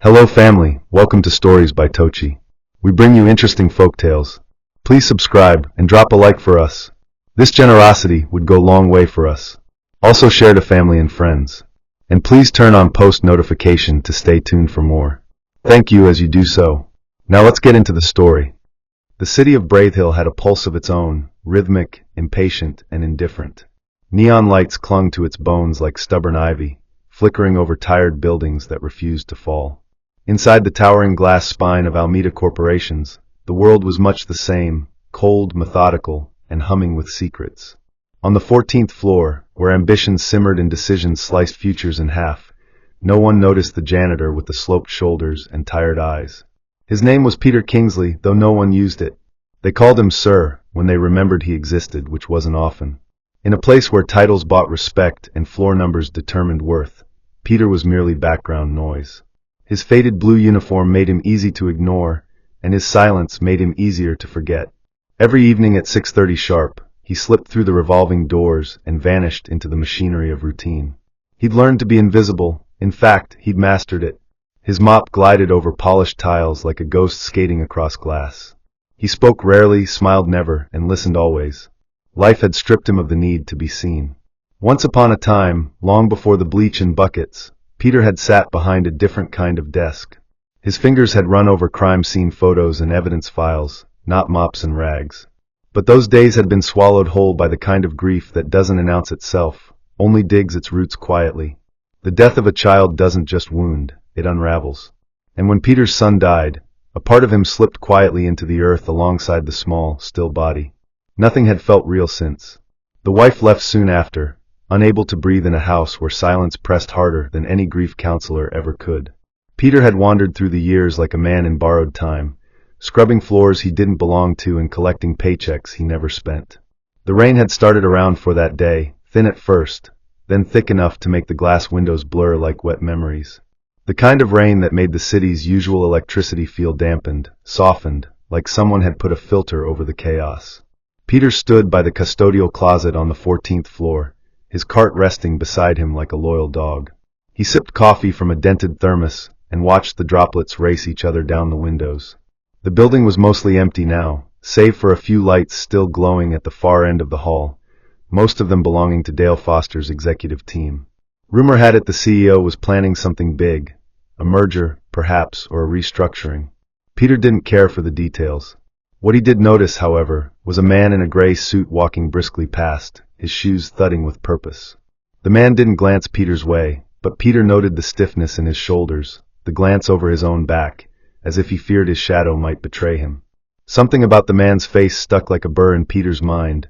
Hello family, welcome to Stories by Tocci. We bring you interesting folk tales. Please subscribe and drop a like for us. This generosity would go a long way for us. Also share to family and friends. And please turn on post notification to stay tuned for more. Thank you as you do so. Now let's get into the story. The city of Braithhill had a pulse of its own, rhythmic, impatient, and indifferent. Neon lights clung to its bones like stubborn ivy, flickering over tired buildings that refused to fall. Inside the towering glass spine of Almeida corporations, the world was much the same, cold, methodical, and humming with secrets. On the 14th floor, where ambition simmered and decisions sliced futures in half, no one noticed the janitor with the sloped shoulders and tired eyes. His name was Peter Kingsley, though no one used it. They called him Sir when they remembered he existed, which wasn't often. In a place where titles bought respect and floor numbers determined worth, Peter was merely background noise. His faded blue uniform made him easy to ignore, and his silence made him easier to forget. Every evening at 6:30 sharp, he slipped through the revolving doors and vanished into the machinery of routine. He'd learned to be invisible. In fact, he'd mastered it. His mop glided over polished tiles like a ghost skating across glass. He spoke rarely, smiled never, and listened always. Life had stripped him of the need to be seen. Once upon a time, long before the bleach and buckets, Peter had sat behind a different kind of desk. His fingers had run over crime scene photos and evidence files, not mops and rags. But those days had been swallowed whole by the kind of grief that doesn't announce itself, only digs its roots quietly. The death of a child doesn't just wound, it unravels. And when Peter's son died, a part of him slipped quietly into the earth alongside the small, still body. Nothing had felt real since. The wife left soon after, unable to breathe in a house where silence pressed harder than any grief counselor ever could. Peter had wandered through the years like a man in borrowed time, scrubbing floors he didn't belong to and collecting paychecks he never spent. The rain had started around for that day, thin at first, then thick enough to make the glass windows blur like wet memories. The kind of rain that made the city's usual electricity feel dampened, softened, like someone had put a filter over the chaos. Peter stood by the custodial closet on the 14th floor, his cart resting beside him like a loyal dog. He sipped coffee from a dented thermos and watched the droplets race each other down the windows. The building was mostly empty now, save for a few lights still glowing at the far end of the hall, most of them belonging to Dale Foster's executive team. Rumor had it the CEO was planning something big, a merger, perhaps, or a restructuring. Peter didn't care for the details. What he did notice, however, was a man in a gray suit walking briskly past, his shoes thudding with purpose. The man didn't glance Peter's way, but Peter noted the stiffness in his shoulders, the glance over his own back, as if he feared his shadow might betray him. Something about the man's face stuck like a burr in Peter's mind.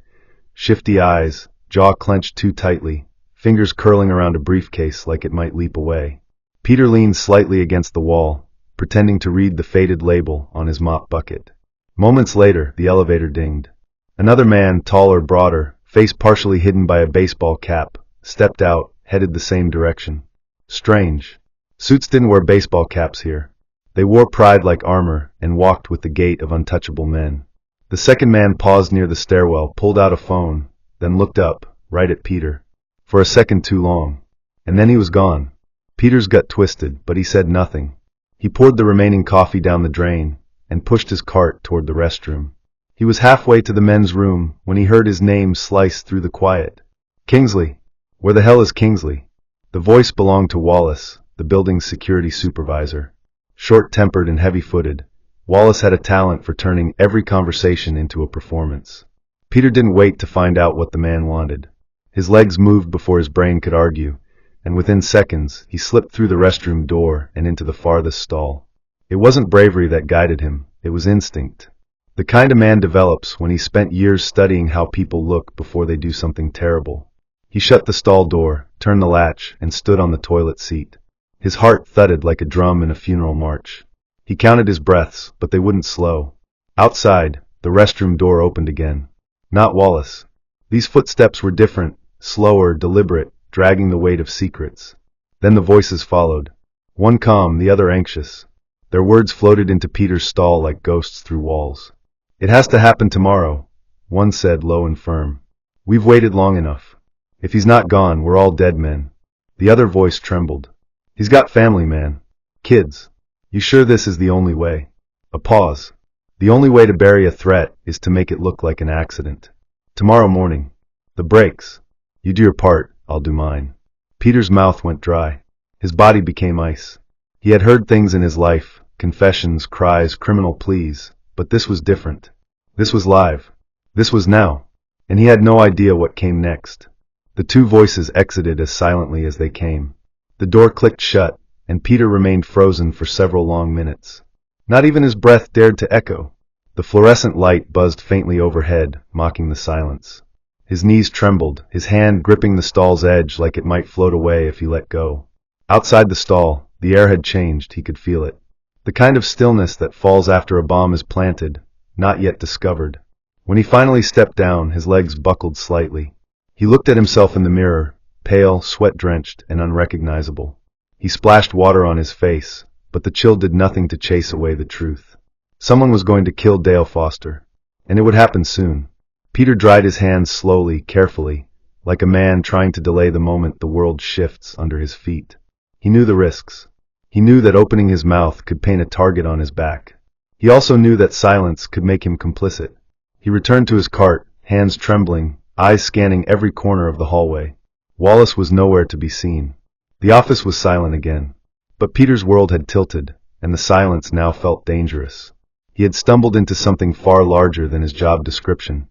Shifty eyes, jaw clenched too tightly, fingers curling around a briefcase like it might leap away. Peter leaned slightly against the wall, pretending to read the faded label on his mop bucket. Moments later, the elevator dinged. Another man, taller, broader, face partially hidden by a baseball cap, stepped out, headed the same direction. Strange. Suits didn't wear baseball caps here. They wore pride like armor and walked with the gait of untouchable men. The second man paused near the stairwell, pulled out a phone, then looked up, right at Peter. For a second too long. And then he was gone. Peter's gut twisted, but he said nothing. He poured the remaining coffee down the drain and pushed his cart toward the restroom. He was halfway to the men's room when he heard his name sliced through the quiet. Kingsley. Where the hell is Kingsley? The voice belonged to Wallace, the building's security supervisor. Short-tempered and heavy-footed, Wallace had a talent for turning every conversation into a performance. Peter didn't wait to find out what the man wanted. His legs moved before his brain could argue, and within seconds he slipped through the restroom door and into the farthest stall. It wasn't bravery that guided him, it was instinct. The kind a man develops when he's spent years studying how people look before they do something terrible. He shut the stall door, turned the latch, and stood on the toilet seat. His heart thudded like a drum in a funeral march. He counted his breaths, but they wouldn't slow. Outside, the restroom door opened again. Not Wallace. These footsteps were different, slower, deliberate, dragging the weight of secrets. Then the voices followed. One calm, the other anxious. Their words floated into Peter's stall like ghosts through walls. It has to happen tomorrow, one said low and firm. We've waited long enough. If he's not gone, we're all dead men. The other voice trembled. He's got family, man. Kids. You sure this is the only way? A pause. The only way to bury a threat is to make it look like an accident. Tomorrow morning. The brakes. You do your part, I'll do mine. Peter's mouth went dry. His body became ice. He had heard things in his life, confessions, cries, criminal pleas, but this was different. This was live. This was now. And he had no idea what came next. The two voices exited as silently as they came. The door clicked shut, and Peter remained frozen for several long minutes. Not even his breath dared to echo. The fluorescent light buzzed faintly overhead, mocking the silence. His knees trembled, his hand gripping the stall's edge like it might float away if he let go. Outside the stall, the air had changed, he could feel it. The kind of stillness that falls after a bomb is planted, not yet discovered. When he finally stepped down, his legs buckled slightly. He looked at himself in the mirror, pale, sweat-drenched, and unrecognizable. He splashed water on his face, but the chill did nothing to chase away the truth. Someone was going to kill Dale Foster, and it would happen soon. Peter dried his hands slowly, carefully, like a man trying to delay the moment the world shifts under his feet. He knew the risks. He knew that opening his mouth could paint a target on his back. He also knew that silence could make him complicit. He returned to his cart, hands trembling, eyes scanning every corner of the hallway. Wallace was nowhere to be seen. The office was silent again. But Peter's world had tilted, and the silence now felt dangerous. He had stumbled into something far larger than his job description,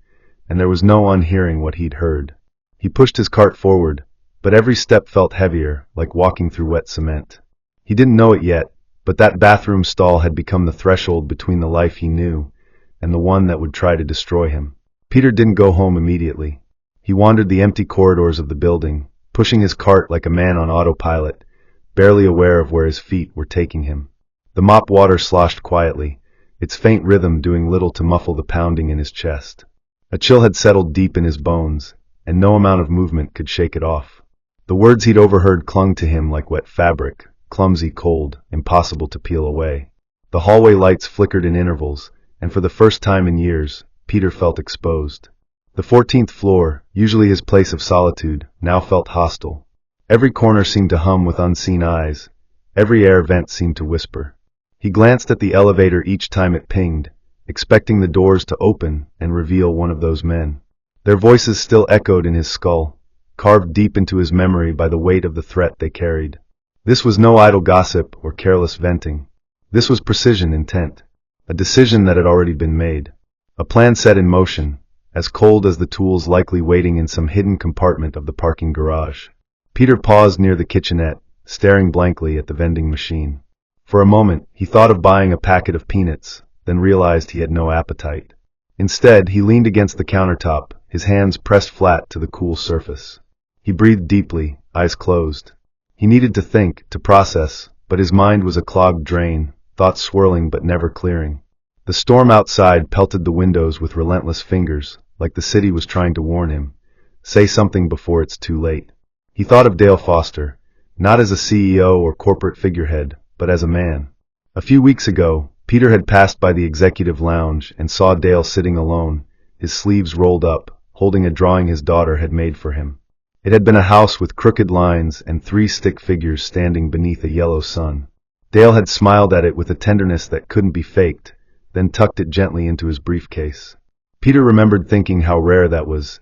and there was no unhearing what he'd heard. He pushed his cart forward, but every step felt heavier, like walking through wet cement. He didn't know it yet, but that bathroom stall had become the threshold between the life he knew and the one that would try to destroy him. Peter didn't go home immediately. He wandered the empty corridors of the building, pushing his cart like a man on autopilot, barely aware of where his feet were taking him. The mop water sloshed quietly, its faint rhythm doing little to muffle the pounding in his chest. A chill had settled deep in his bones, and no amount of movement could shake it off. The words he'd overheard clung to him like wet fabric, clumsy, cold, impossible to peel away. The hallway lights flickered in intervals, and for the first time in years, Peter felt exposed. The 14th floor, usually his place of solitude, now felt hostile. Every corner seemed to hum with unseen eyes. Every air vent seemed to whisper. He glanced at the elevator each time it pinged, expecting the doors to open and reveal one of those men. Their voices still echoed in his skull, carved deep into his memory by the weight of the threat they carried. This was no idle gossip or careless venting. This was precision intent, a decision that had already been made, a plan set in motion, as cold as the tools likely waiting in some hidden compartment of the parking garage. Peter paused near the kitchenette, staring blankly at the vending machine. For a moment, he thought of buying a packet of peanuts, then realized he had no appetite. Instead, he leaned against the countertop, his hands pressed flat to the cool surface. He breathed deeply, eyes closed. He needed to think, to process, but his mind was a clogged drain, thoughts swirling but never clearing. The storm outside pelted the windows with relentless fingers, like the city was trying to warn him. Say something before it's too late. He thought of Dale Foster, not as a CEO or corporate figurehead, but as a man. A few weeks ago, Peter had passed by the executive lounge and saw Dale sitting alone, his sleeves rolled up, holding a drawing his daughter had made for him. It had been a house with crooked lines and 3 stick figures standing beneath a yellow sun. Dale had smiled at it with a tenderness that couldn't be faked, then tucked it gently into his briefcase. Peter remembered thinking how rare that was,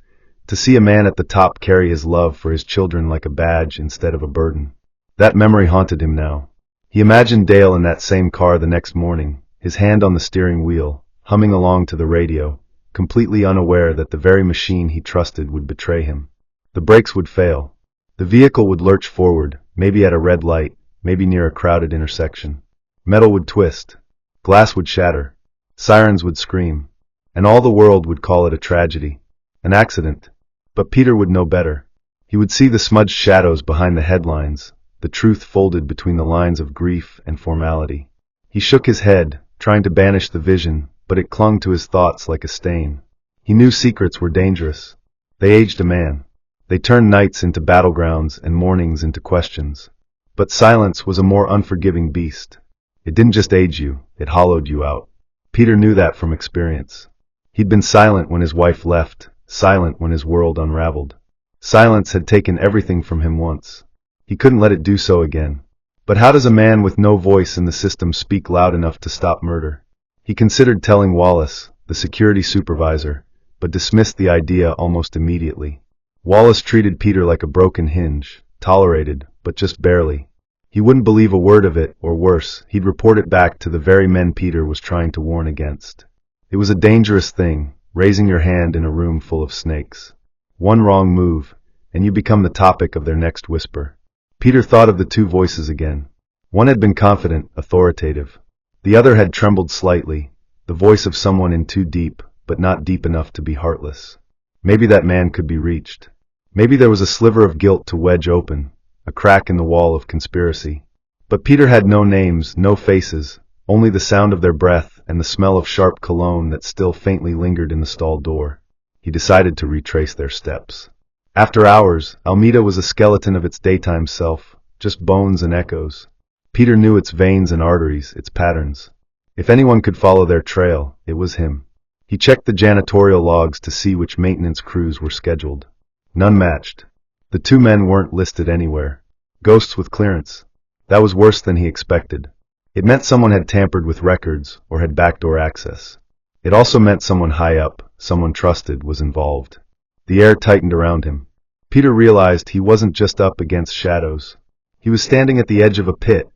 to see a man at the top carry his love for his children like a badge instead of a burden. That memory haunted him now. He imagined Dale in that same car the next morning, his hand on the steering wheel, humming along to the radio, completely unaware that the very machine he trusted would betray him. The brakes would fail. The vehicle would lurch forward, maybe at a red light, maybe near a crowded intersection. Metal would twist. Glass would shatter. Sirens would scream. And all the world would call it a tragedy. An accident. But Peter would know better. He would see the smudged shadows behind the headlines, the truth folded between the lines of grief and formality. He shook his head, trying to banish the vision, but it clung to his thoughts like a stain. He knew secrets were dangerous. They aged a man. They turned nights into battlegrounds and mornings into questions. But silence was a more unforgiving beast. It didn't just age you, it hollowed you out. Peter knew that from experience. He'd been silent when his wife left, silent when his world unraveled. Silence had taken everything from him once. He couldn't let it do so again. But how does a man with no voice in the system speak loud enough to stop murder? He considered telling Wallace, the security supervisor, but dismissed the idea almost immediately. Wallace treated Peter like a broken hinge, tolerated, but just barely. He wouldn't believe a word of it, or worse, he'd report it back to the very men Peter was trying to warn against. It was a dangerous thing, raising your hand in a room full of snakes. One wrong move, and you become the topic of their next whisper. Peter thought of the two voices again. One had been confident, authoritative. The other had trembled slightly, the voice of someone in too deep, but not deep enough to be heartless. Maybe that man could be reached. Maybe there was a sliver of guilt to wedge open, a crack in the wall of conspiracy. But Peter had no names, no faces, only the sound of their breath and the smell of sharp cologne that still faintly lingered in the stall door. He decided to retrace their steps. After hours, Alameda was a skeleton of its daytime self, just bones and echoes. Peter knew its veins and arteries, its patterns. If anyone could follow their trail, it was him. He checked the janitorial logs to see which maintenance crews were scheduled. None matched. The two men weren't listed anywhere. Ghosts with clearance. That was worse than he expected. It meant someone had tampered with records or had backdoor access. It also meant someone high up, someone trusted, was involved. The air tightened around him. Peter realized he wasn't just up against shadows. He was standing at the edge of a pit,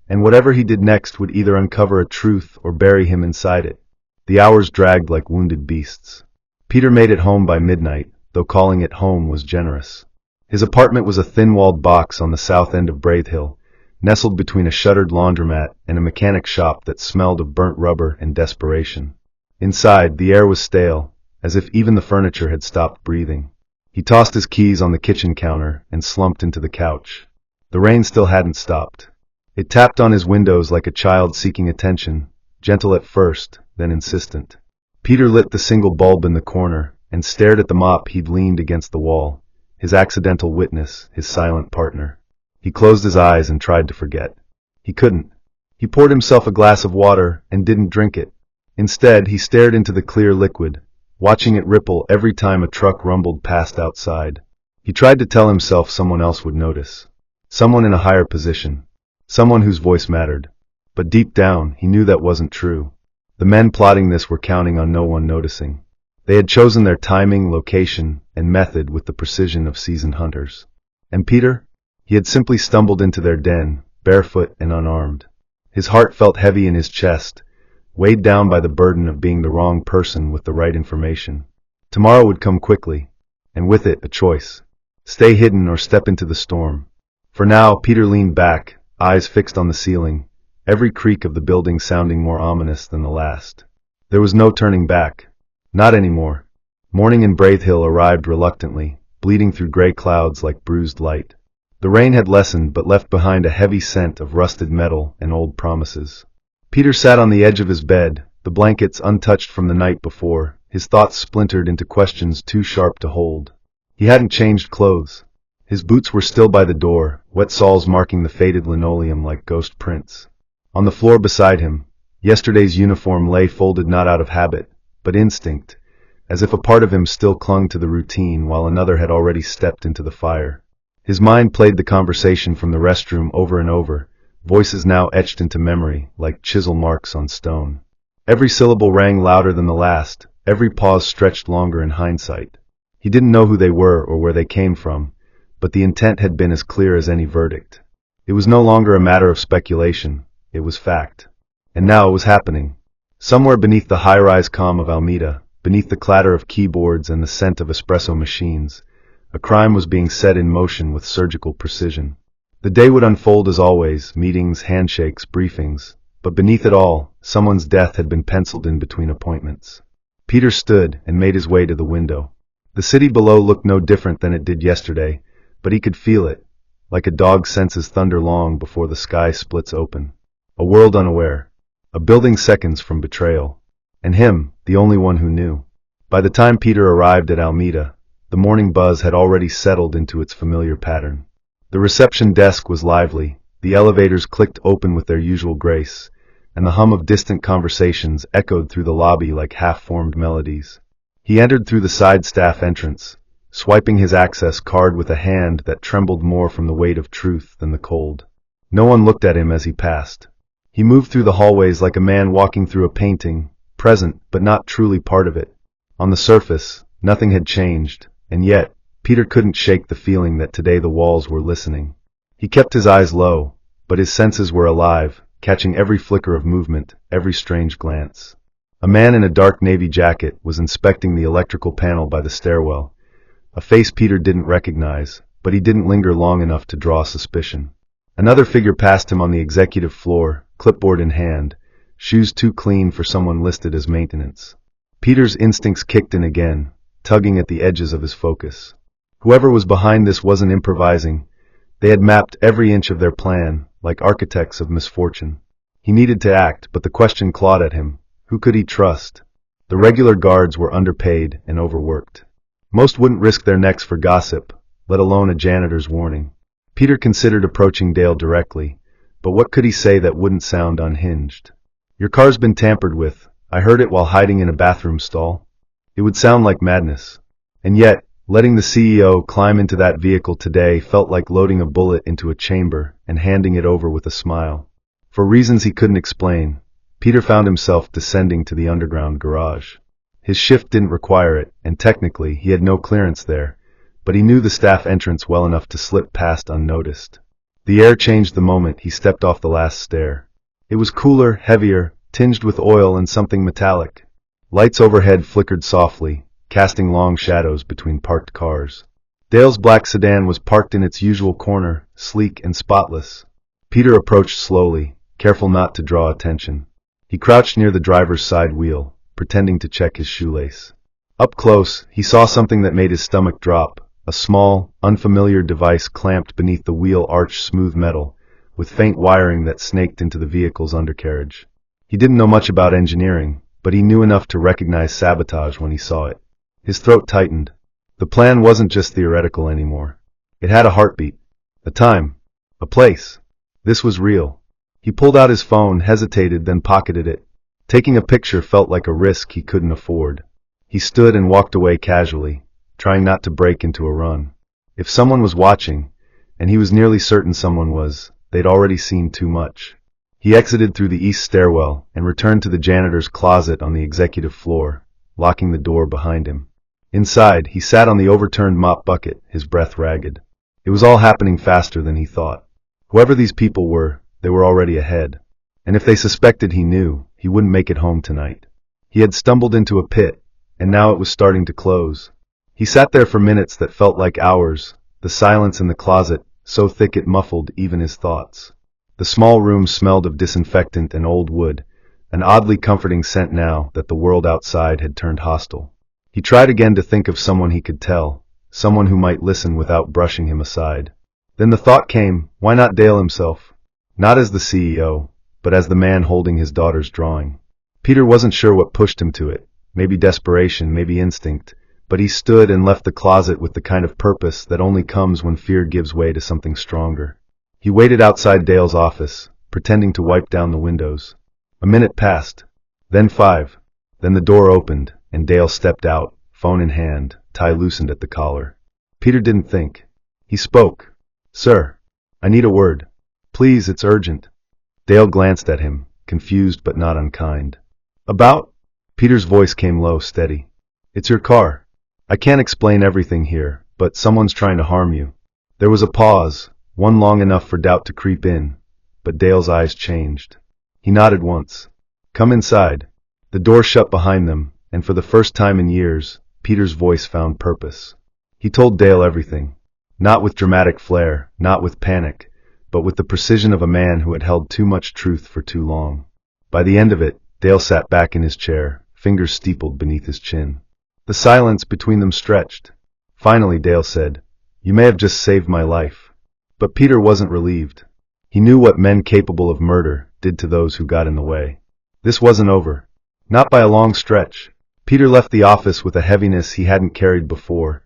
and whatever he did next would either uncover a truth or bury him inside it. The hours dragged like wounded beasts. Peter made it home by midnight, though calling it home was generous. His apartment was a thin-walled box on the south end of Braith Hill, nestled between a shuttered laundromat and a mechanic shop that smelled of burnt rubber and desperation. Inside, the air was stale, as if even the furniture had stopped breathing. He tossed his keys on the kitchen counter and slumped into the couch. The rain still hadn't stopped. It tapped on his windows like a child seeking attention, gentle at first, then insistent. Peter lit the single bulb in the corner and stared at the mop he'd leaned against the wall, his accidental witness, his silent partner. He closed his eyes and tried to forget. He couldn't. He poured himself a glass of water and didn't drink it. Instead, he stared into the clear liquid, watching it ripple every time a truck rumbled past outside. He tried to tell himself someone else would notice. Someone in a higher position. Someone whose voice mattered. But deep down, he knew that wasn't true. The men plotting this were counting on no one noticing. They had chosen their timing, location, and method with the precision of seasoned hunters. And Peter? He had simply stumbled into their den, barefoot and unarmed. His heart felt heavy in his chest, weighed down by the burden of being the wrong person with the right information. Tomorrow would come quickly, and with it a choice. Stay hidden or step into the storm. For now, Peter leaned back, eyes fixed on the ceiling, every creak of the building sounding more ominous than the last. There was no turning back. Not anymore. Morning in Braith Hill arrived reluctantly, bleeding through gray clouds like bruised light. The rain had lessened but left behind a heavy scent of rusted metal and old promises. Peter sat on the edge of his bed, the blankets untouched from the night before, his thoughts splintered into questions too sharp to hold. He hadn't changed clothes. His boots were still by the door, wet soles marking the faded linoleum like ghost prints. On the floor beside him, yesterday's uniform lay folded not out of habit, but instinct, as if a part of him still clung to the routine while another had already stepped into the fire. His mind played the conversation from the restroom over and over, voices now etched into memory like chisel marks on stone. Every syllable rang louder than the last, every pause stretched longer in hindsight. He didn't know who they were or where they came from, but the intent had been as clear as any verdict. It was no longer a matter of speculation, it was fact. And now it was happening. Somewhere beneath the high-rise calm of Alameda, beneath the clatter of keyboards and the scent of espresso machines, a crime was being set in motion with surgical precision. The day would unfold as always, meetings, handshakes, briefings, but beneath it all, someone's death had been penciled in between appointments. Peter stood and made his way to the window. The city below looked no different than it did yesterday, but he could feel it, like a dog senses thunder long before the sky splits open. A world unaware. A building seconds from betrayal. And him, the only one who knew. By the time Peter arrived at Alameda, the morning buzz had already settled into its familiar pattern. The reception desk was lively, the elevators clicked open with their usual grace, and the hum of distant conversations echoed through the lobby like half-formed melodies. He entered through the side staff entrance, swiping his access card with a hand that trembled more from the weight of truth than the cold. No one looked at him as he passed. He moved through the hallways like a man walking through a painting, present but not truly part of it. On the surface, nothing had changed, and yet, Peter couldn't shake the feeling that today the walls were listening. He kept his eyes low, but his senses were alive, catching every flicker of movement, every strange glance. A man in a dark navy jacket was inspecting the electrical panel by the stairwell. A face Peter didn't recognize, but he didn't linger long enough to draw suspicion. Another figure passed him on the executive floor, clipboard in hand, shoes too clean for someone listed as maintenance. Peter's instincts kicked in again, tugging at the edges of his focus. Whoever was behind this wasn't improvising. They had mapped every inch of their plan, like architects of misfortune. He needed to act, but the question clawed at him. Who could he trust? The regular guards were underpaid and overworked. Most wouldn't risk their necks for gossip, let alone a janitor's warning. Peter considered approaching Dale directly, but what could he say that wouldn't sound unhinged? Your car's been tampered with. I heard it while hiding in a bathroom stall. It would sound like madness. And yet, letting the CEO climb into that vehicle today felt like loading a bullet into a chamber and handing it over with a smile. For reasons he couldn't explain, Peter found himself descending to the underground garage. His shift didn't require it, and technically he had no clearance there, but he knew the staff entrance well enough to slip past unnoticed. The air changed the moment he stepped off the last stair. It was cooler, heavier, tinged with oil and something metallic. Lights overhead flickered softly, casting long shadows between parked cars. Dale's black sedan was parked in its usual corner, sleek and spotless. Peter approached slowly, careful not to draw attention. He crouched near the driver's side wheel, pretending to check his shoelace. Up close, he saw something that made his stomach drop, a small, unfamiliar device clamped beneath the wheel-arched smooth metal, with faint wiring that snaked into the vehicle's undercarriage. He didn't know much about engineering, but he knew enough to recognize sabotage when he saw it. His throat tightened. The plan wasn't just theoretical anymore. It had a heartbeat, a time, a place. This was real. He pulled out his phone, hesitated, then pocketed it. Taking a picture felt like a risk he couldn't afford. He stood and walked away casually, trying not to break into a run. If someone was watching, and he was nearly certain someone was, they'd already seen too much. He exited through the east stairwell and returned to the janitor's closet on the executive floor, locking the door behind him. Inside, he sat on the overturned mop bucket, his breath ragged. It was all happening faster than he thought. Whoever these people were, they were already ahead. And if they suspected he knew, he wouldn't make it home tonight. He had stumbled into a pit, and now it was starting to close. He sat there for minutes that felt like hours, the silence in the closet so thick it muffled even his thoughts. The small room smelled of disinfectant and old wood, an oddly comforting scent now that the world outside had turned hostile. He tried again to think of someone he could tell, someone who might listen without brushing him aside. Then the thought came, why not Dale himself? Not as the CEO, but as the man holding his daughter's drawing. Peter wasn't sure what pushed him to it, maybe desperation, maybe instinct, but he stood and left the closet with the kind of purpose that only comes when fear gives way to something stronger. He waited outside Dale's office, pretending to wipe down the windows. A minute passed, then 5. Then the door opened, and Dale stepped out, phone in hand, tie loosened at the collar. Peter didn't think. He spoke. Sir, I need a word. Please, it's urgent. Dale glanced at him, confused but not unkind. About? Peter's voice came low, steady. It's your car. I can't explain everything here, but someone's trying to harm you. There was a pause, one long enough for doubt to creep in, but Dale's eyes changed. He nodded once. Come inside. The door shut behind them, and for the first time in years, Peter's voice found purpose. He told Dale everything. Not with dramatic flair, not with panic, but with the precision of a man who had held too much truth for too long. By the end of it, Dale sat back in his chair, fingers steepled beneath his chin. The silence between them stretched. Finally, Dale said, You may have just saved my life. But Peter wasn't relieved. He knew what men capable of murder did to those who got in the way. This wasn't over. Not by a long stretch. Peter left the office with a heaviness he hadn't carried before,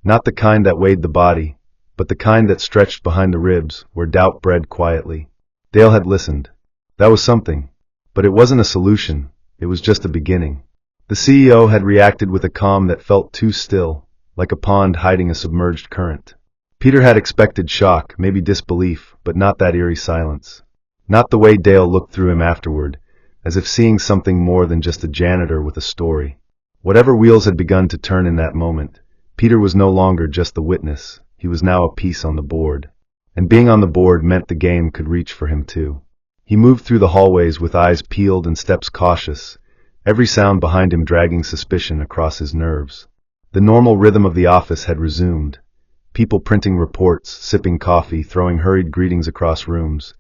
not the kind that weighed the body, but the kind that stretched behind the ribs, where doubt bred quietly. Dale had listened. That was something. But it wasn't a solution, it was just a beginning. The CEO had reacted with a calm that felt too still, like a pond hiding a submerged current. Peter had expected shock, maybe disbelief, but not that eerie silence. Not the way Dale looked through him afterward, as if seeing something more than just a janitor with a story. Whatever wheels had begun to turn in that moment, Peter was no longer just the witness, he was now a piece on the board. And being on the board meant the game could reach for him too. He moved through the hallways with eyes peeled and steps cautious, every sound behind him dragging suspicion across his nerves. The normal rhythm of the office had resumed. People printing reports, sipping coffee, throwing hurried greetings across rooms.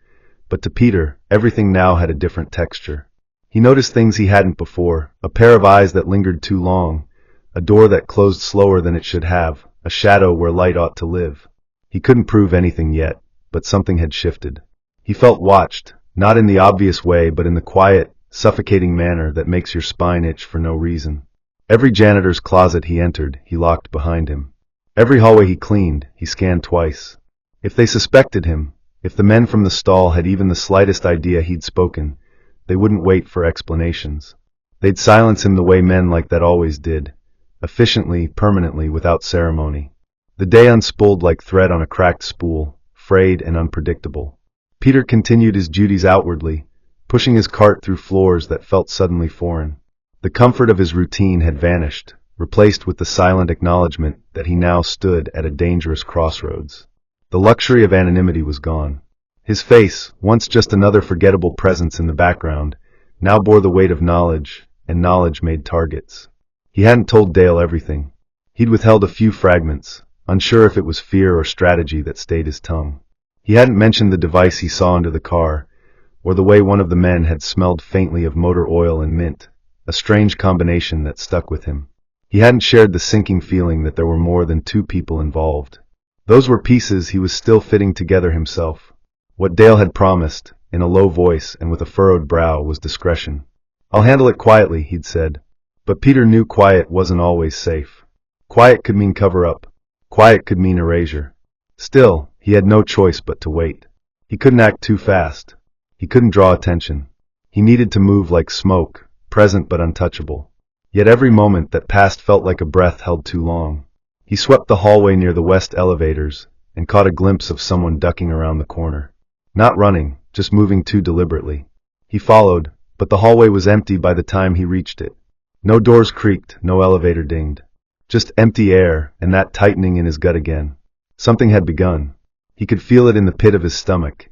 But to Peter, everything now had a different texture. He noticed things he hadn't before, a pair of eyes that lingered too long, a door that closed slower than it should have, a shadow where light ought to live. He couldn't prove anything yet, but something had shifted. He felt watched, not in the obvious way but in the quiet, suffocating manner that makes your spine itch for no reason. Every janitor's closet he entered, he locked behind him. Every hallway he cleaned, he scanned twice. If they suspected him, if the men from the stall had even the slightest idea he'd spoken, they wouldn't wait for explanations. They'd silence him the way men like that always did, efficiently, permanently, without ceremony. The day unspooled like thread on a cracked spool, frayed and unpredictable. Peter continued his duties outwardly, pushing his cart through floors that felt suddenly foreign. The comfort of his routine had vanished, replaced with the silent acknowledgement that he now stood at a dangerous crossroads. The luxury of anonymity was gone. His face, once just another forgettable presence in the background, now bore the weight of knowledge, and knowledge made targets. He hadn't told Dale everything. He'd withheld a few fragments, unsure if it was fear or strategy that stayed his tongue. He hadn't mentioned the device he saw under the car, or the way one of the men had smelled faintly of motor oil and mint, a strange combination that stuck with him. He hadn't shared the sinking feeling that there were more than two people involved. Those were pieces he was still fitting together himself. What Dale had promised, in a low voice and with a furrowed brow, was discretion. "I'll handle it quietly," he'd said. But Peter knew quiet wasn't always safe. Quiet could mean cover-up. Quiet could mean erasure. Still, he had no choice but to wait. He couldn't act too fast. He couldn't draw attention. He needed to move like smoke, present but untouchable. Yet every moment that passed felt like a breath held too long. He swept the hallway near the west elevators and caught a glimpse of someone ducking around the corner. Not running, just moving too deliberately. He followed, but the hallway was empty by the time he reached it. No doors creaked, no elevator dinged. Just empty air, and that tightening in his gut again. Something had begun. He could feel it in the pit of his stomach,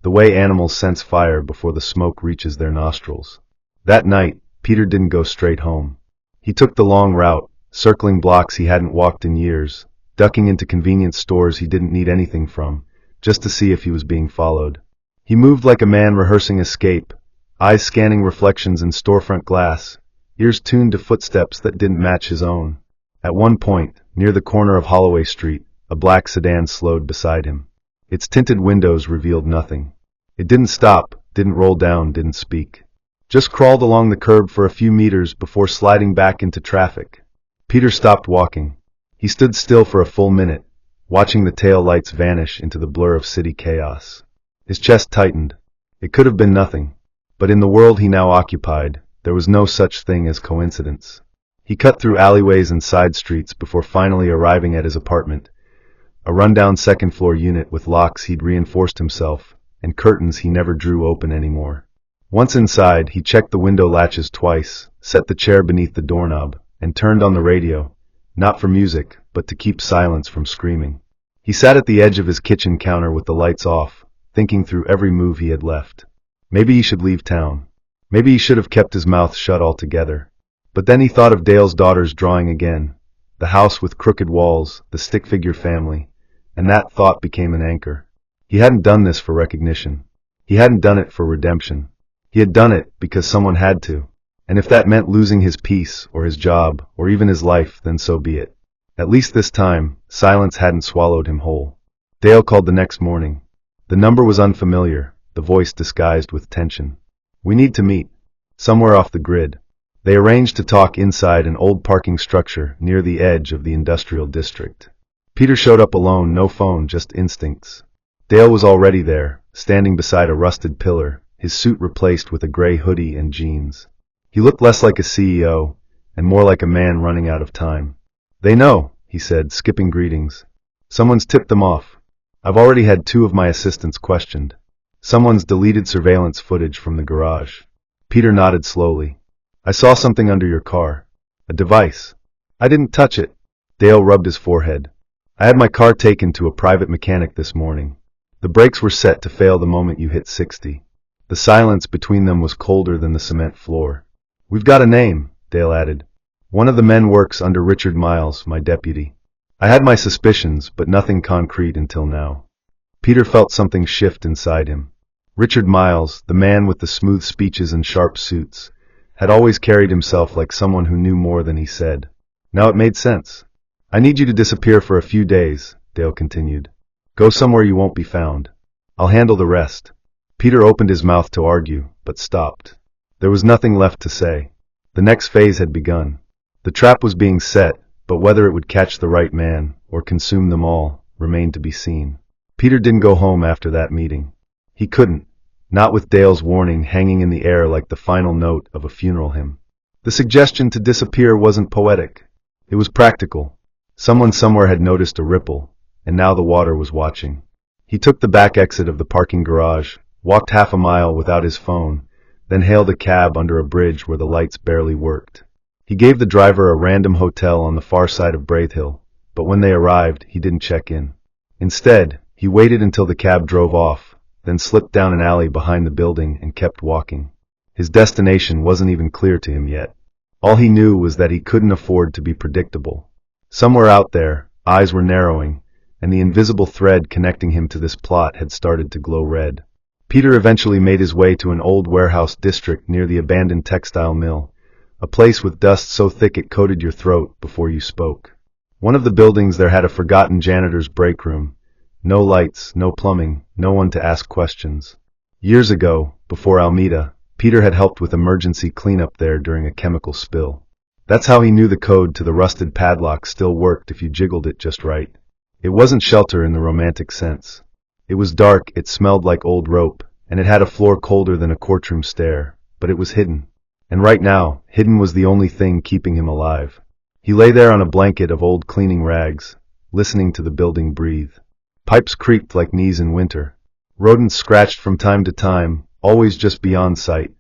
the way animals sense fire before the smoke reaches their nostrils. That night, Peter didn't go straight home. He took the long route, circling blocks he hadn't walked in years, ducking into convenience stores he didn't need anything from, just to see if he was being followed. He moved like a man rehearsing escape, eyes scanning reflections in storefront glass, ears tuned to footsteps that didn't match his own. At one point, near the corner of Holloway Street, a black sedan slowed beside him. Its tinted windows revealed nothing. It didn't stop, didn't roll down, didn't speak. Just crawled along the curb for a few meters before sliding back into traffic. Peter stopped walking. He stood still for a full minute, watching the tail lights vanish into the blur of city chaos. His chest tightened. It could have been nothing. But in the world he now occupied, there was no such thing as coincidence. He cut through alleyways and side streets before finally arriving at his apartment, a rundown second-floor unit with locks he'd reinforced himself, and curtains he never drew open anymore. Once inside, he checked the window latches twice, set the chair beneath the doorknob, and turned on the radio, not for music, but to keep silence from screaming. He sat at the edge of his kitchen counter with the lights off, thinking through every move he had left. Maybe he should leave town. Maybe he should have kept his mouth shut altogether. But then he thought of Dale's daughter's drawing again, the house with crooked walls, the stick-figure family, and that thought became an anchor. He hadn't done this for recognition. He hadn't done it for redemption. He had done it because someone had to. And if that meant losing his peace, or his job, or even his life, then so be it. At least this time, silence hadn't swallowed him whole. Dale called the next morning. The number was unfamiliar, the voice disguised with tension. "We need to meet. Somewhere off the grid." They arranged to talk inside an old parking structure near the edge of the industrial district. Peter showed up alone, no phone, just instincts. Dale was already there, standing beside a rusted pillar, his suit replaced with a gray hoodie and jeans. He looked less like a CEO, and more like a man running out of time. "They know," he said, skipping greetings. Someone's tipped them off. I've already had 2 of my assistants questioned. Someone's deleted surveillance footage from the garage. Peter nodded slowly. I saw something under your car. A device. I didn't touch it. Dale rubbed his forehead. I had my car taken to a private mechanic this morning. The brakes were set to fail the moment you hit 60. The silence between them was colder than the cement floor. We've got a name, Dale added. One of the men works under Richard Miles, my deputy. I had my suspicions, but nothing concrete until now. Peter felt something shift inside him. Richard Miles, the man with the smooth speeches and sharp suits, had always carried himself like someone who knew more than he said. Now it made sense. I need you to disappear for a few days, Dale continued. Go somewhere you won't be found. I'll handle the rest. Peter opened his mouth to argue, but stopped. There was nothing left to say. The next phase had begun. The trap was being set, but whether it would catch the right man, or consume them all, remained to be seen. Peter didn't go home after that meeting. He couldn't, not with Dale's warning hanging in the air like the final note of a funeral hymn. The suggestion to disappear wasn't poetic. It was practical. Someone somewhere had noticed a ripple, and now the water was watching. He took the back exit of the parking garage, walked half a mile without his phone, then hailed a cab under a bridge where the lights barely worked. He gave the driver a random hotel on the far side of Braithill, but when they arrived, he didn't check in. Instead, he waited until the cab drove off, then slipped down an alley behind the building and kept walking. His destination wasn't even clear to him yet. All he knew was that he couldn't afford to be predictable. Somewhere out there, eyes were narrowing, and the invisible thread connecting him to this plot had started to glow red. Peter eventually made his way to an old warehouse district near the abandoned textile mill, a place with dust so thick it coated your throat before you spoke. One of the buildings there had a forgotten janitor's break room. No lights, no plumbing, no one to ask questions. Years ago, before Almeida, Peter had helped with emergency cleanup there during a chemical spill. That's how he knew the code to the rusted padlock still worked if you jiggled it just right. It wasn't shelter in the romantic sense. It was dark, it smelled like old rope, and it had a floor colder than a courtroom stair, but it was hidden. And right now, hidden was the only thing keeping him alive. He lay there on a blanket of old cleaning rags, listening to the building breathe. Pipes creaked like knees in winter. Rodents scratched from time to time, always just beyond sight.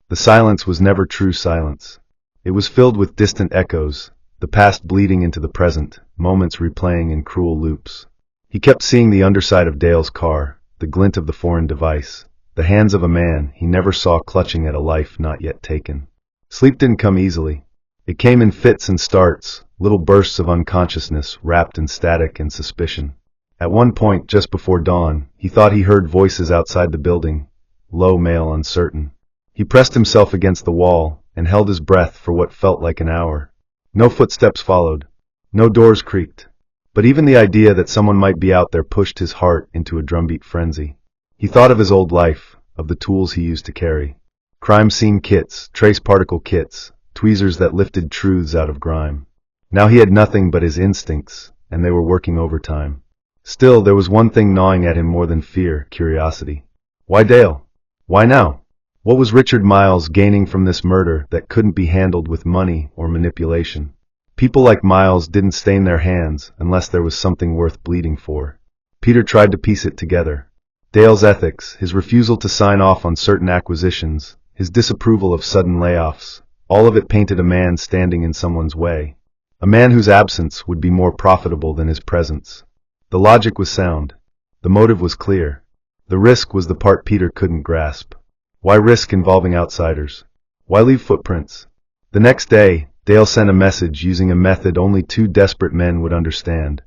The silence was never true silence. It was filled with distant echoes, the past bleeding into the present, moments replaying in cruel loops. He kept seeing the underside of Dale's car, the glint of the foreign device, the hands of a man he never saw clutching at a life not yet taken. Sleep didn't come easily. It came in fits and starts, little bursts of unconsciousness wrapped in static and suspicion. At one point, just before dawn, he thought he heard voices outside the building, low, male, uncertain. He pressed himself against the wall and held his breath for what felt like an hour. No footsteps followed. No doors creaked. But even the idea that someone might be out there pushed his heart into a drumbeat frenzy. He thought of his old life, of the tools he used to carry. Crime scene kits, trace particle kits, tweezers that lifted truths out of grime. Now he had nothing but his instincts, and they were working overtime. Still, there was one thing gnawing at him more than fear, curiosity. Why Dale? Why now? What was Richard Miles gaining from this murder that couldn't be handled with money or manipulation? People like Miles didn't stain their hands unless there was something worth bleeding for. Peter tried to piece it together. Dale's ethics, his refusal to sign off on certain acquisitions, his disapproval of sudden layoffs, all of it painted a man standing in someone's way. A man whose absence would be more profitable than his presence. The logic was sound. The motive was clear. The risk was the part Peter couldn't grasp. Why risk involving outsiders? Why leave footprints? The next day, Dale sent a message using a method only 2 desperate men would understand.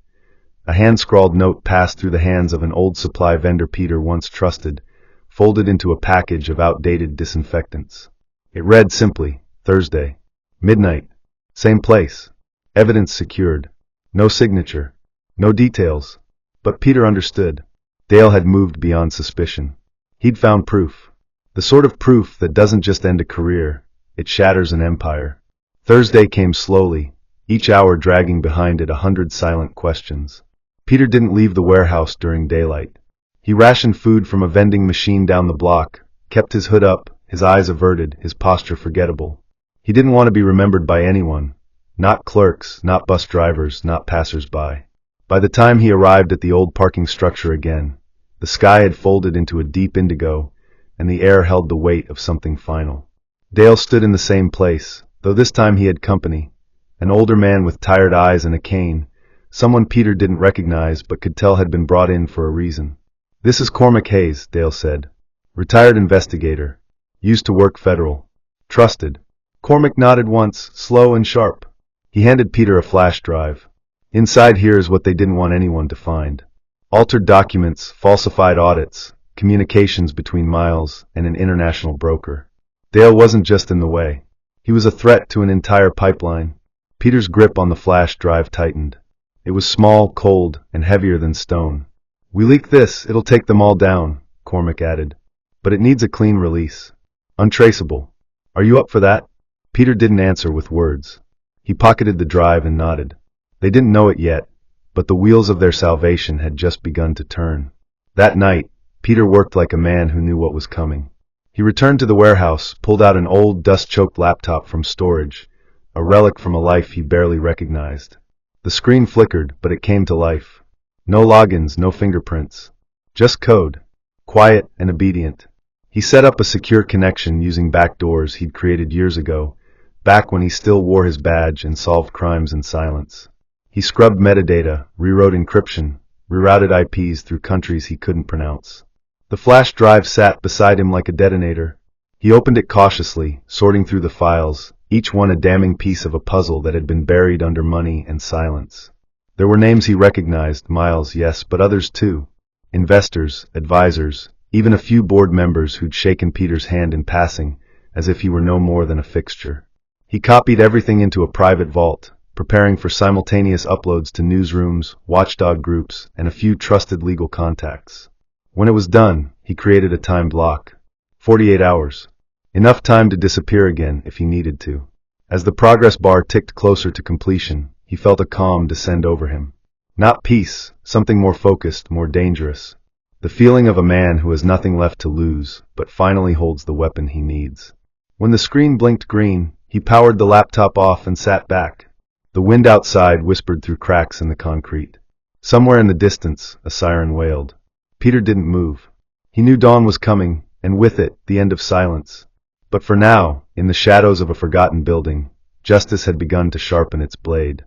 A hand-scrawled note passed through the hands of an old supply vendor Peter once trusted, folded into a package of outdated disinfectants. It read simply, Thursday, midnight, same place, evidence secured, no signature, no details. But Peter understood. Dale had moved beyond suspicion. He'd found proof. The sort of proof that doesn't just end a career, it shatters an empire. Thursday came slowly, each hour dragging behind it 100 silent questions. Peter didn't leave the warehouse during daylight. He rationed food from a vending machine down the block, kept his hood up, his eyes averted, his posture forgettable. He didn't want to be remembered by anyone. Not clerks, not bus drivers, not passers-by. By the time he arrived at the old parking structure again, the sky had folded into a deep indigo, and the air held the weight of something final. Dale stood in the same place, though this time he had company, an older man with tired eyes and a cane, someone Peter didn't recognize but could tell had been brought in for a reason. "This is Cormac Hayes," Dale said. "Retired investigator. Used to work federal. Trusted." Cormac nodded once, slow and sharp. He handed Peter a flash drive. "Inside here is what they didn't want anyone to find. Altered documents, falsified audits, communications between Miles and an international broker." Dale wasn't just in the way. He was a threat to an entire pipeline. Peter's grip on the flash drive tightened. It was small, cold, and heavier than stone. "We leak this, it'll take them all down," Cormac added. "But it needs a clean release. Untraceable. Are you up for that?" Peter didn't answer with words. He pocketed the drive and nodded. They didn't know it yet, but the wheels of their salvation had just begun to turn. That night, Peter worked like a man who knew what was coming. He returned to the warehouse, pulled out an old, dust-choked laptop from storage, a relic from a life he barely recognized. The screen flickered, but it came to life. No logins, no fingerprints. Just code. Quiet and obedient. He set up a secure connection using backdoors he'd created years ago, back when he still wore his badge and solved crimes in silence. He scrubbed metadata, rewrote encryption, rerouted IPs through countries he couldn't pronounce. The flash drive sat beside him like a detonator. He opened it cautiously, sorting through the files, each one a damning piece of a puzzle that had been buried under money and silence. There were names he recognized, Miles, yes, but others too. Investors, advisors, even a few board members who'd shaken Peter's hand in passing, as if he were no more than a fixture. He copied everything into a private vault, preparing for simultaneous uploads to newsrooms, watchdog groups, and a few trusted legal contacts. When it was done, he created a time block. 48 hours. Enough time to disappear again if he needed to. As the progress bar ticked closer to completion, he felt a calm descend over him. Not peace, something more focused, more dangerous. The feeling of a man who has nothing left to lose, but finally holds the weapon he needs. When the screen blinked green, he powered the laptop off and sat back. The wind outside whispered through cracks in the concrete. Somewhere in the distance, a siren wailed. Peter didn't move. He knew dawn was coming, and with it, the end of silence. But for now, in the shadows of a forgotten building, justice had begun to sharpen its blade.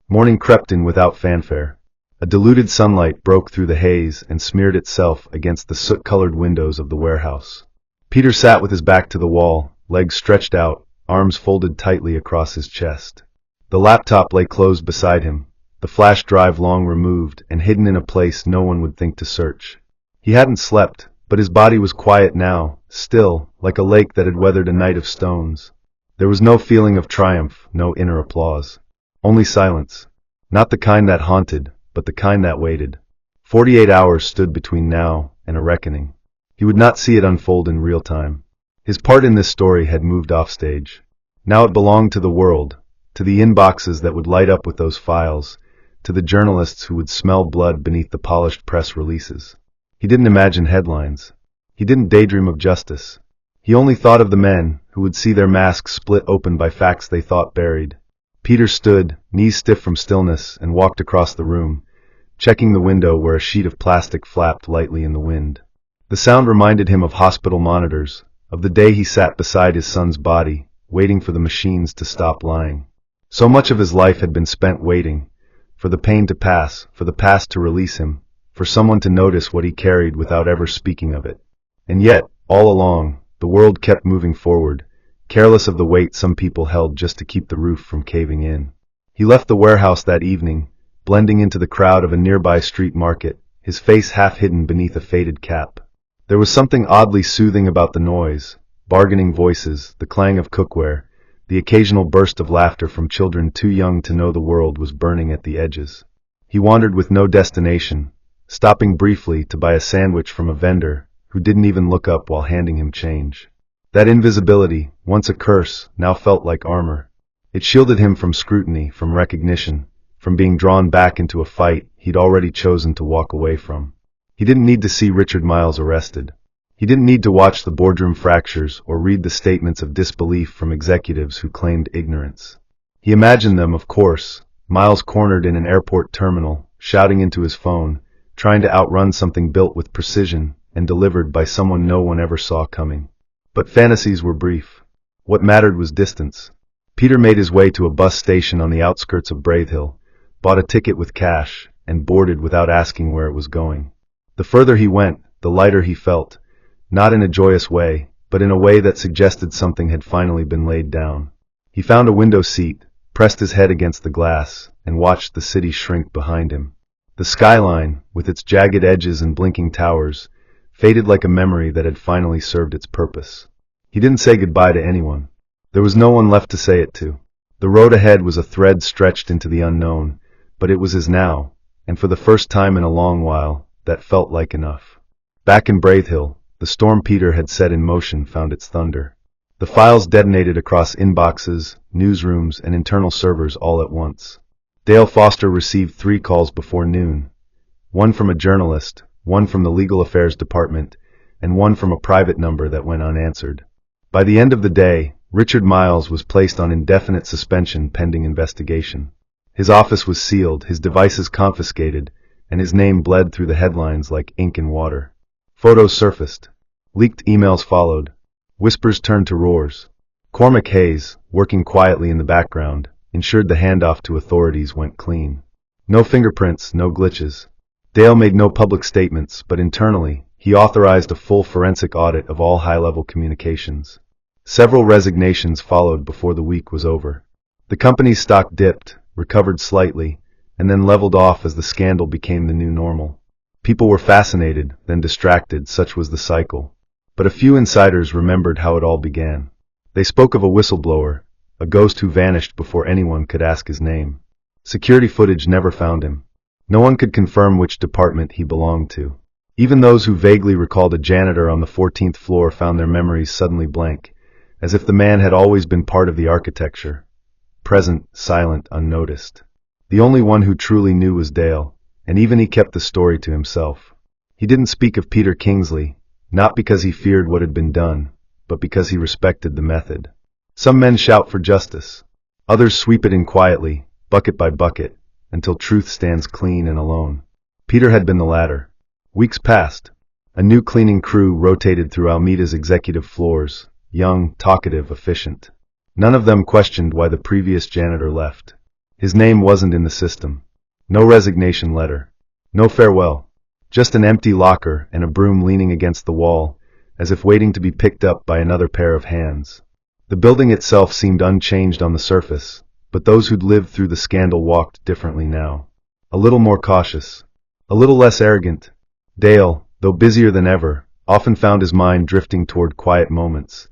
Morning crept in without fanfare. A diluted sunlight broke through the haze and smeared itself against the soot-colored windows of the warehouse. Peter sat with his back to the wall, legs stretched out, arms folded tightly across his chest. The laptop lay closed beside him, the flash drive long removed and hidden in a place no one would think to search. He hadn't slept, but his body was quiet now, still, like a lake that had weathered a night of stones. There was no feeling of triumph, no inner applause. Only silence. Not the kind that haunted, but the kind that waited. 48 hours stood between now and a reckoning. He would not see it unfold in real time. His part in this story had moved offstage. Now it belonged to the world, to the inboxes that would light up with those files, to the journalists who would smell blood beneath the polished press releases. He didn't imagine headlines. He didn't daydream of justice. He only thought of the men who would see their masks split open by facts they thought buried. Peter stood, knees stiff from stillness, and walked across the room, checking the window where a sheet of plastic flapped lightly in the wind. The sound reminded him of hospital monitors, of the day he sat beside his son's body, waiting for the machines to stop lying. So much of his life had been spent waiting, for the pain to pass, for the past to release him, for someone to notice what he carried without ever speaking of it. And yet, all along, the world kept moving forward, careless of the weight some people held just to keep the roof from caving in. He left the warehouse that evening, blending into the crowd of a nearby street market, his face half hidden beneath a faded cap. There was something oddly soothing about the noise, bargaining voices, the clang of cookware, the occasional burst of laughter from children too young to know the world was burning at the edges. He wandered with no destination, stopping briefly to buy a sandwich from a vendor who didn't even look up while handing him change. That invisibility, once a curse, now felt like armor. It shielded him from scrutiny, from recognition, from being drawn back into a fight he'd already chosen to walk away from. He didn't need to see Richard Miles arrested. He didn't need to watch the boardroom fractures or read the statements of disbelief from executives who claimed ignorance. He imagined them, of course, Miles cornered in an airport terminal, shouting into his phone, trying to outrun something built with precision and delivered by someone no one ever saw coming. But fantasies were brief. What mattered was distance. Peter made his way to a bus station on the outskirts of Bravehill, bought a ticket with cash, and boarded without asking where it was going. The further he went, the lighter he felt, not in a joyous way, but in a way that suggested something had finally been laid down. He found a window seat, pressed his head against the glass, and watched the city shrink behind him. The skyline, with its jagged edges and blinking towers, faded like a memory that had finally served its purpose. He didn't say goodbye to anyone. There was no one left to say it to. The road ahead was a thread stretched into the unknown, but it was his now, and for the first time in a long while, that felt like enough. Back in Bravehill, the storm Peter had set in motion found its thunder. The files detonated across inboxes, newsrooms, and internal servers all at once. Dale Foster received 3 calls before noon. One from a journalist, one from the Legal Affairs Department, and one from a private number that went unanswered. By the end of the day, Richard Miles was placed on indefinite suspension pending investigation. His office was sealed, his devices confiscated, and his name bled through the headlines like ink in water. Photos surfaced. Leaked emails followed. Whispers turned to roars. Cormac Hayes, working quietly in the background, ensured the handoff to authorities went clean. No fingerprints, no glitches. Dale made no public statements, but internally, he authorized a full forensic audit of all high-level communications. Several resignations followed before the week was over. The company's stock dipped, recovered slightly, and then leveled off as the scandal became the new normal. People were fascinated, then distracted, such was the cycle. But a few insiders remembered how it all began. They spoke of a whistleblower, a ghost who vanished before anyone could ask his name. Security footage never found him. No one could confirm which department he belonged to. Even those who vaguely recalled a janitor on the 14th floor found their memories suddenly blank, as if the man had always been part of the architecture. Present, silent, unnoticed. The only one who truly knew was Dale, and even he kept the story to himself. He didn't speak of Peter Kingsley, not because he feared what had been done, but because he respected the method. Some men shout for justice. Others sweep it in quietly, bucket by bucket, until truth stands clean and alone. Peter had been the latter. Weeks passed. A new cleaning crew rotated through Almeida's executive floors, young, talkative, efficient. None of them questioned why the previous janitor left. His name wasn't in the system. No resignation letter. No farewell. Just an empty locker and a broom leaning against the wall, as if waiting to be picked up by another pair of hands. The building itself seemed unchanged on the surface, but those who'd lived through the scandal walked differently now. A little more cautious. A little less arrogant. Dale, though busier than ever, often found his mind drifting toward quiet moments,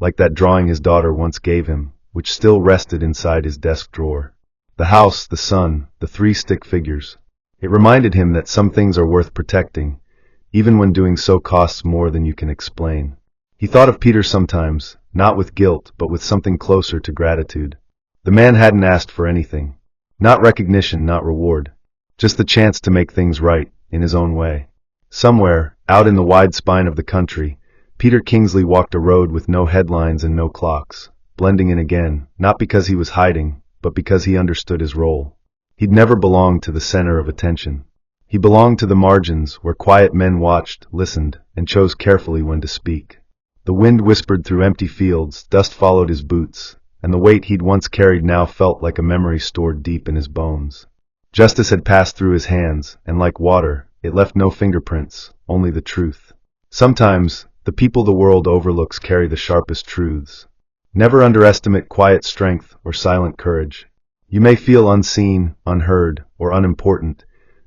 like that drawing his daughter once gave him, which still rested inside his desk drawer. The house, the sun, the 3 stick figures. It reminded him that some things are worth protecting, even when doing so costs more than you can explain. He thought of Peter sometimes, not with guilt, but with something closer to gratitude. The man hadn't asked for anything. Not recognition, not reward. Just the chance to make things right, in his own way. Somewhere, out in the wide spine of the country, Peter Kingsley walked a road with no headlines and no clocks, blending in again, not because he was hiding, but because he understood his role. He'd never belonged to the center of attention. He belonged to the margins, where quiet men watched, listened, and chose carefully when to speak. The wind whispered through empty fields, dust followed his boots, and the weight he'd once carried now felt like a memory stored deep in his bones. Justice had passed through his hands, and like water, it left no fingerprints, only the truth. Sometimes, the people the world overlooks carry the sharpest truths. Never underestimate quiet strength or silent courage. You may feel unseen, unheard, or unimportant,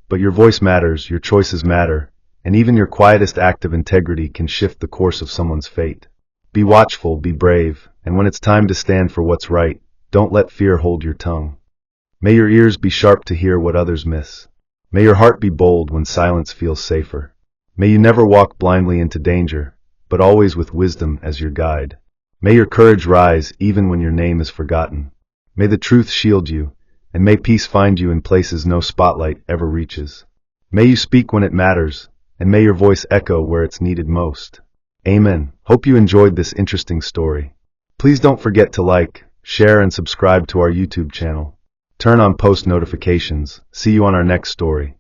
but your voice matters, your choices matter, and even your quietest act of integrity can shift the course of someone's fate. Be watchful, be brave, and when it's time to stand for what's right, don't let fear hold your tongue. May your ears be sharp to hear what others miss. May your heart be bold when silence feels safer. May you never walk blindly into danger, but always with wisdom as your guide. May your courage rise even when your name is forgotten. May the truth shield you, and may peace find you in places no spotlight ever reaches. May you speak when it matters, and may your voice echo where it's needed most. Amen. Hope you enjoyed this interesting story. Please don't forget to like, share, and subscribe to our YouTube channel. Turn on post notifications. See you on our next story.